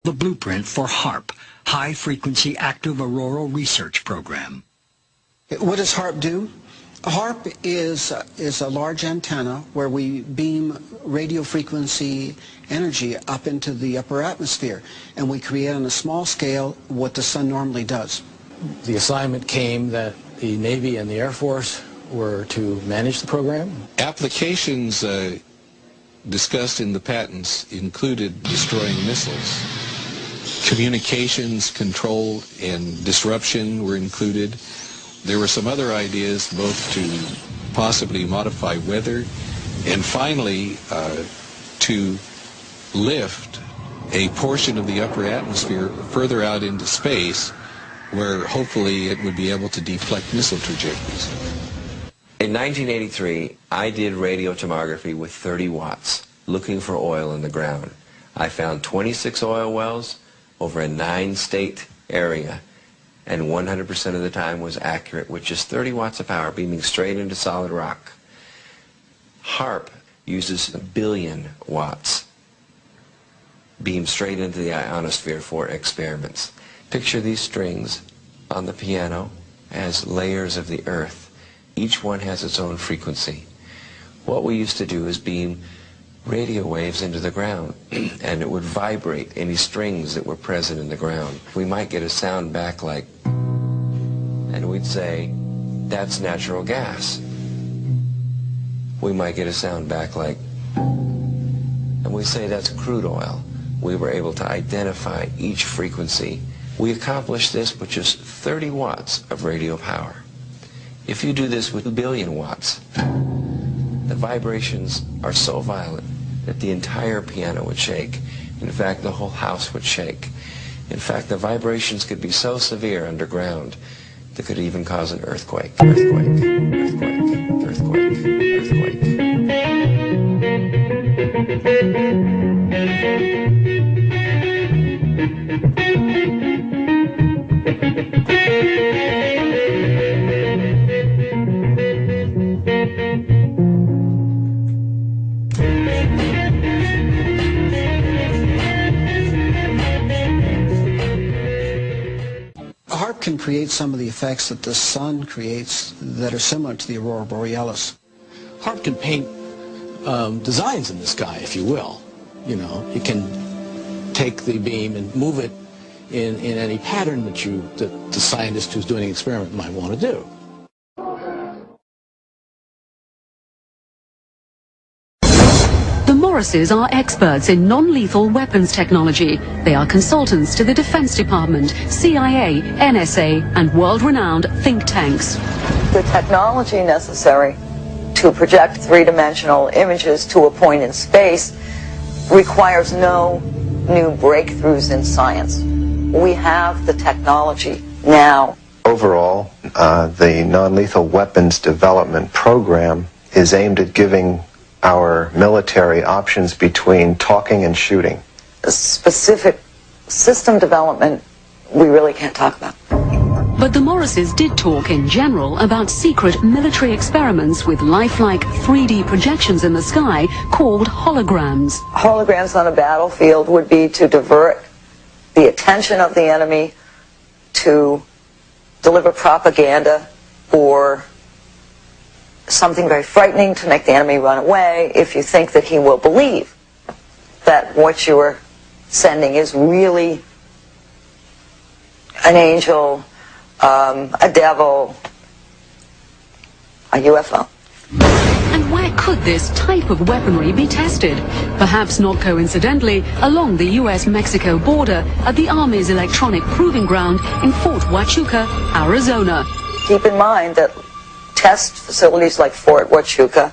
The blueprint for HARP, High Frequency Active Auroral Research Program. What does HARP do? HARP is a large antenna where we beam radio frequency energy up into the upper atmosphere, and we create on a small scale what the sun normally does. The assignment came that the Navy and the Air Force were to manage the program. Applications discussed in the patents included destroying missiles. Communications control and disruption were included. There were some other ideas both to possibly modify weather and finally to lift a portion of the upper atmosphere further out into space where hopefully it would be able to deflect missile trajectories. In 1983, I did radio tomography with 30 watts looking for oil in the ground. I found 26 oil wells over a 9-state area, and 100% of the time was accurate with just 30 watts of power beaming straight into solid rock. HARP uses 1 billion watts beamed straight into the ionosphere for experiments. Picture these strings on the piano as layers of the earth. Each one has its own frequency. What we used to do is beam radio waves into the ground, and it would vibrate any strings that were present in the ground. We might get a sound back like, and we'd say, that's natural gas. We might get a sound back like, and we say that's crude oil. We were able to identify each frequency. We accomplished this with just 30 watts of radio power. If you do this with 1 billion watts, the vibrations are so violent that the entire piano would shake. In fact, the whole house would shake. In fact, the vibrations could be so severe underground that could even cause an earthquake. Earthquake, earthquake, earthquake, earthquake. HARP can create some of the effects that the sun creates that are similar to the aurora borealis. HARP can paint designs in the sky, if you will. You know, it can take the beam and move it in any pattern that the scientist who's doing the experiment might want to do. The Morrises are experts in non-lethal weapons technology. They are consultants to the Defense Department, CIA, NSA, and world-renowned think tanks. The technology necessary to project three-dimensional images to a point in space requires no new breakthroughs in science. We have the technology now. Overall, the non-lethal weapons development program is aimed at giving our military options between talking and shooting. Specific system development, we really can't talk about. But the Morrises did talk in general about secret military experiments with lifelike 3D projections in the sky called holograms. Holograms on a battlefield would be to divert the attention of the enemy, to deliver propaganda or something very frightening to make the enemy run away if you think that he will believe that what you are sending is really an angel, a devil, a UFO. And where could this type of weaponry be tested? Perhaps not coincidentally, along the US-Mexico border at the Army's electronic proving ground in Fort Huachuca, Arizona. Keep in mind that test facilities like Fort Huachuca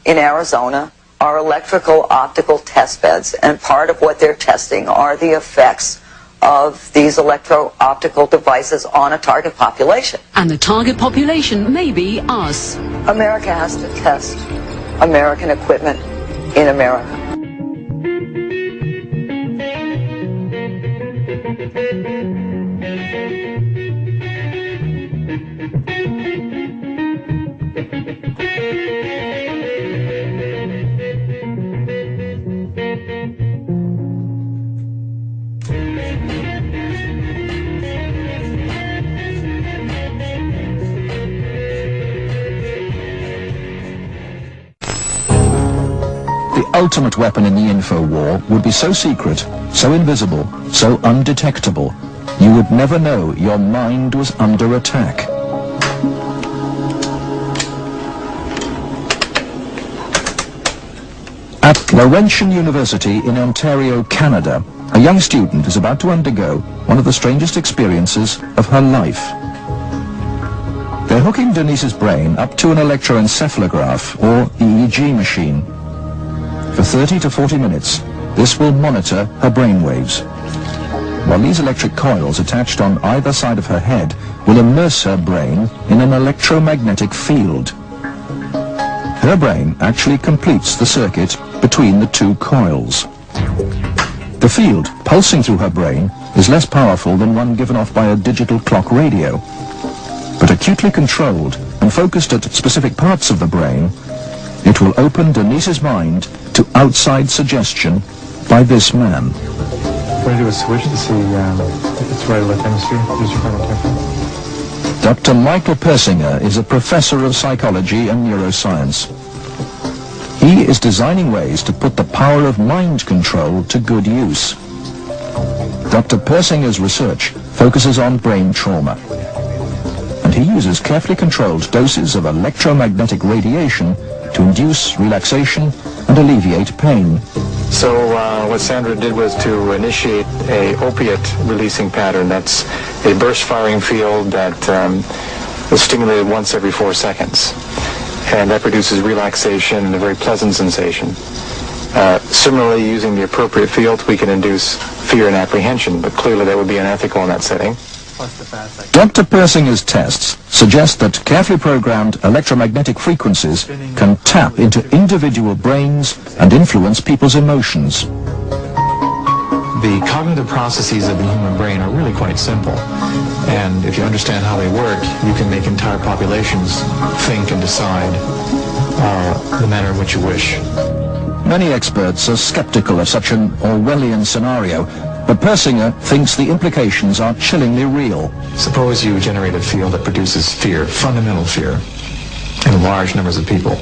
in Arizona are electrical optical test beds, and part of what they're testing are the effects of these electro-optical devices on a target population. And the target population may be us. America has to test American equipment in America. The ultimate weapon in the info war would be so secret, so invisible, so undetectable, you would never know your mind was under attack. At Laurentian University in Ontario, Canada, a young student is about to undergo one of the strangest experiences of her life. They're hooking Denise's brain up to an electroencephalograph, or EEG machine. For 30 to 40 minutes, this will monitor her brainwaves, while these electric coils attached on either side of her head will immerse her brain in an electromagnetic field. Her brain actually completes the circuit between the two coils. The field pulsing through her brain is less powerful than one given off by a digital clock radio, but acutely controlled and focused at specific parts of the brain, it will open Denise's mind to outside suggestion by this man. We're going to do a switch to see if it's right or left hemisphere. Here's your final tempo. Dr. Michael Persinger is a professor of psychology and neuroscience. He is designing ways to put the power of mind control to good use. Dr. Persinger's research focuses on brain trauma, and he uses carefully controlled doses of electromagnetic radiation to induce relaxation and alleviate pain. So what Sandra did was to initiate a opiate releasing pattern. That's a burst firing field that was stimulated once every 4 seconds. And that produces relaxation and a very pleasant sensation. Similarly, using the appropriate field, we can induce fear and apprehension, but clearly that would be unethical in that setting. Dr. Persinger's tests suggest that carefully programmed electromagnetic frequencies can tap into individual brains and influence people's emotions. The cognitive processes of the human brain are really quite simple. And if you understand how they work, you can make entire populations think and decide the manner in which you wish. Many experts are skeptical of such an Orwellian scenario, but Persinger thinks the implications are chillingly real. Suppose you generate a field that produces fear, fundamental fear, in large numbers of people.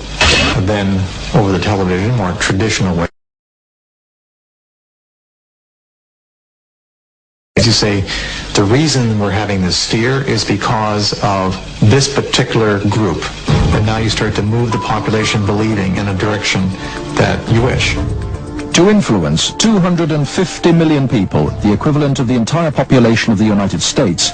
And then, over the television, more traditional way, you say, the reason we're having this fear is because of this particular group. And now you start to move the population believing in a direction that you wish. To influence 250 million people, the equivalent of the entire population of the United States,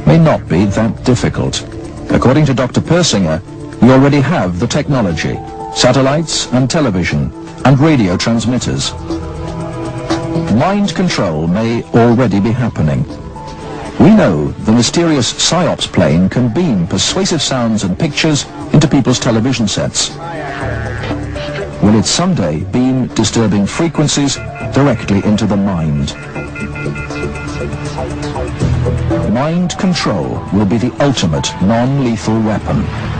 may not be that difficult. According to Dr. Persinger, we already have the technology, satellites and television and radio transmitters. Mind control may already be happening. We know the mysterious PSYOPs plane can beam persuasive sounds and pictures into people's television sets. Will it someday beam disturbing frequencies directly into the mind? Mind control will be the ultimate non-lethal weapon.